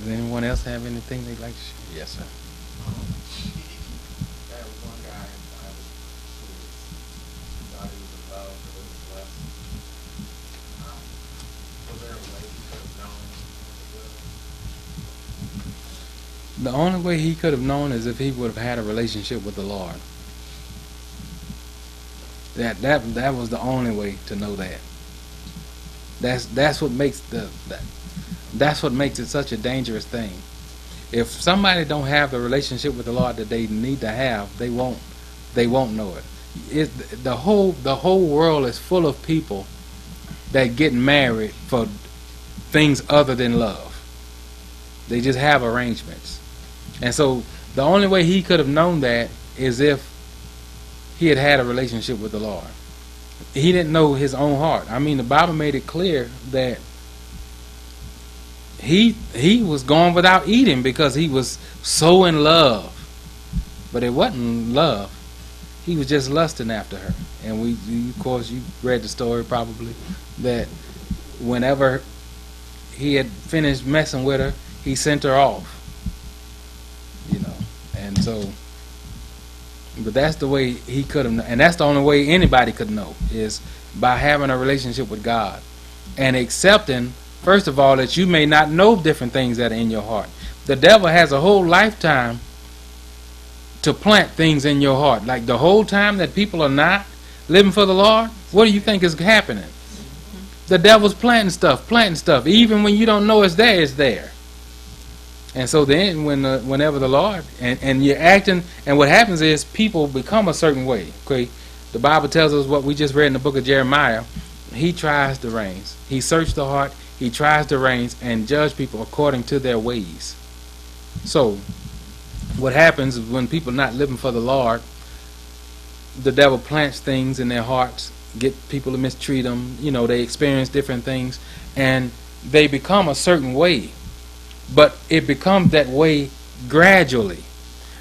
Does anyone else have anything they'd like to share? Yes, sir. There was one guy in the Bible who thought he was in love, but it was lust. Was there a way he could have known it was? The only way he could have known is if he would have had a relationship with the Lord. That was the only way to know that. That's what makes that's what makes it such a dangerous thing. If somebody don't have the relationship with the Lord that they need to have, they won't know it. The whole world is full of people that get married for things other than love. They just have arrangements. And so the only way he could have known that is if he had had a relationship with the Lord. He didn't know his own heart. I mean, the Bible made it clear that he was going without eating because he was so in love. But it wasn't love. He was just lusting after her. And of course, you read the story probably, that whenever he had finished messing with her, he sent her off. And so, but that's the way he could have, and that's the only way anybody could know, is by having a relationship with God and accepting, first of all, that you may not know different things that are in your heart. The devil has a whole lifetime to plant things in your heart. Like the whole time that people are not living for the Lord, what do you think is happening? The devil's planting stuff. Even when you don't know it's there, it's there. And so then whenever the Lord, and you're acting, and what happens is people become a certain way. Okay, the Bible tells us what we just read in the book of Jeremiah. He tries the reins. He searched the heart. He tries the reins and judge people according to their ways. So what happens is when people are not living for the Lord, the devil plants things in their hearts, get people to mistreat them. They experience different things, and they become a certain way. But it becomes that way gradually.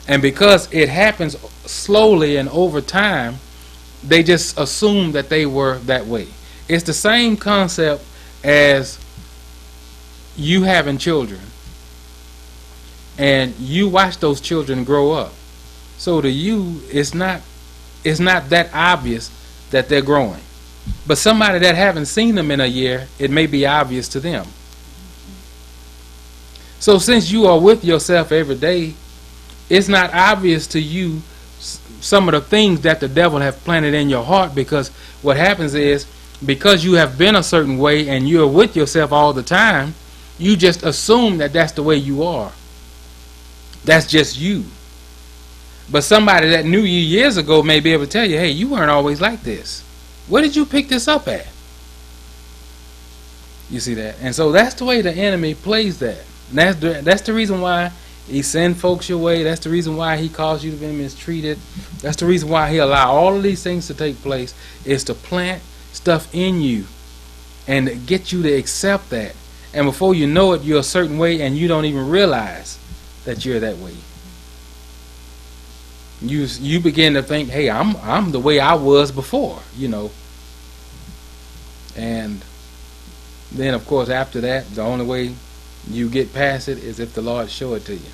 And because it happens slowly and over time, they just assume that they were that way. It's the same concept as you having children. And you watch those children grow up. So to you, it's not that obvious that they're growing. But somebody that haven't seen them in a year, it may be obvious to them. So since you are with yourself every day, it's not obvious to you some of the things that the devil have planted in your heart, because what happens is, because you have been a certain way and you're with yourself all the time, you just assume that that's the way you are. That's just you. But somebody that knew you years ago may be able to tell you, hey, you weren't always like this. Where did you pick this up at? You see that? And so that's the way the enemy plays that. And that's the reason why he sends folks your way. That's the reason why he caused you to be mistreated. That's the reason why he allowed all of these things to take place, is to plant stuff in you and get you to accept that. And before you know it, you're a certain way and you don't even realize that you're that way. You begin to think, hey, I'm the way I was before, And then, of course, after that, the only way you get past it is if the Lord show it to you.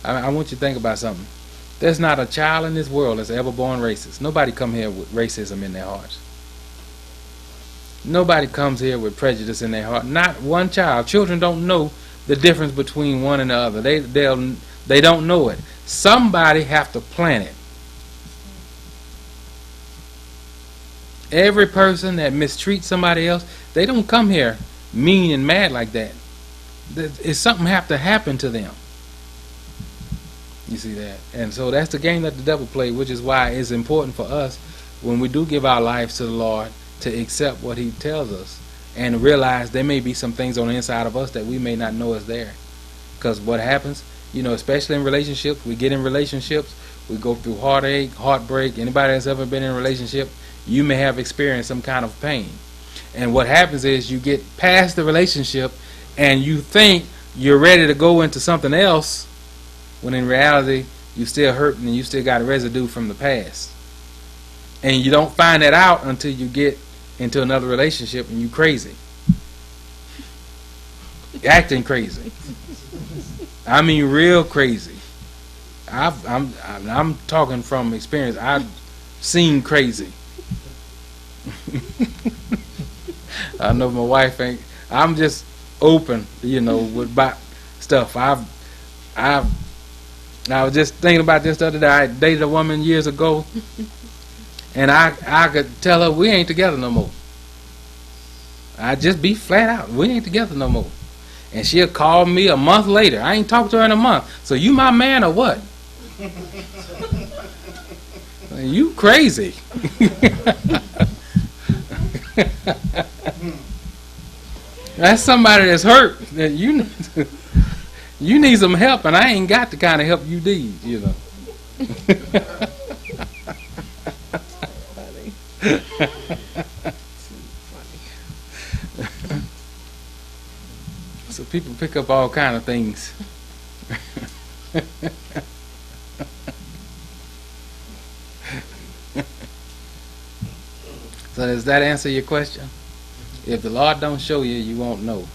I want you to think about something. There's not a child in this world that's ever born racist. Nobody come here with racism in their hearts. Nobody comes here with prejudice in their heart. Not one child. Children don't know the difference between one and the other. They don't know it. Somebody have to plant it. Every person that mistreats somebody else, they don't come here mean and mad like that. It's something have to happen to them. You see that? And so that's the game that the devil plays, which is why it's important for us, when we do give our lives to the Lord, to accept what he tells us and realize there may be some things on the inside of us that we may not know is there. Because what happens, especially in relationships, we get in relationships, we go through heartache, heartbreak. Anybody that's ever been in a relationship, you may have experienced some kind of pain. And what happens is you get past the relationship and you think you're ready to go into something else, when in reality you're still hurting and you still got a residue from the past. And you don't find that out until you get into another relationship and you crazy. acting crazy. I mean, real crazy. I'm talking from experience. I've seen crazy. I know my wife ain't. I'm just open, with about stuff. I was just thinking about this the other day. I dated a woman years ago, and I could tell her we ain't together no more. I just be flat out, we ain't together no more. And she'll call me a month later. I ain't talked to her in a month. So you my man or what? You crazy. That's somebody that's hurt. That you need some help, and I ain't got the kind of help you need, So people pick up all kind of things. So does that answer your question? If the Lord don't show you, you won't know.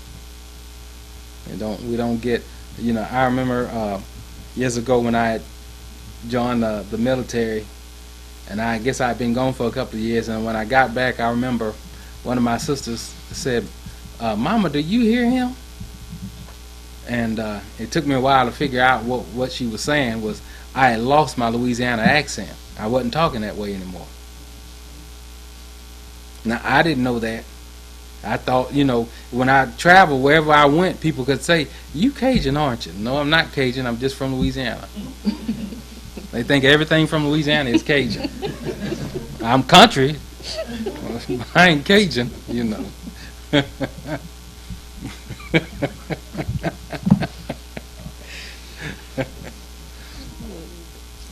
We don't get, I remember years ago when I had joined the military, and I guess I'd been gone for a couple of years, and when I got back, I remember one of my sisters said, Mama, do you hear him? And it took me a while to figure out what she was saying was I had lost my Louisiana accent. I wasn't talking that way anymore. Now, I didn't know that. I thought, when I traveled, wherever I went, people could say, you Cajun, aren't you? No, I'm not Cajun. I'm just from Louisiana. They think everything from Louisiana is Cajun. I'm country. I ain't Cajun,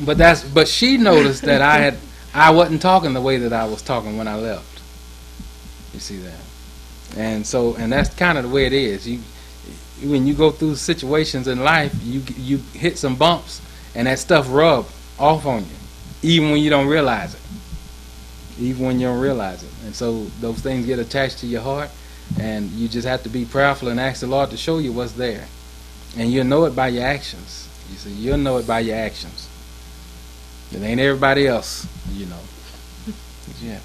But she noticed that I wasn't talking the way that I was talking when I left. You see that? And that's kind of the way it is. When you go through situations in life, you hit some bumps, and that stuff rub off on you, even when you don't realize it. And so those things get attached to your heart, and you just have to be prayerful and ask the Lord to show you what's there. And you'll know it by your actions. You see, you'll know it by your actions. It ain't everybody else, Yes.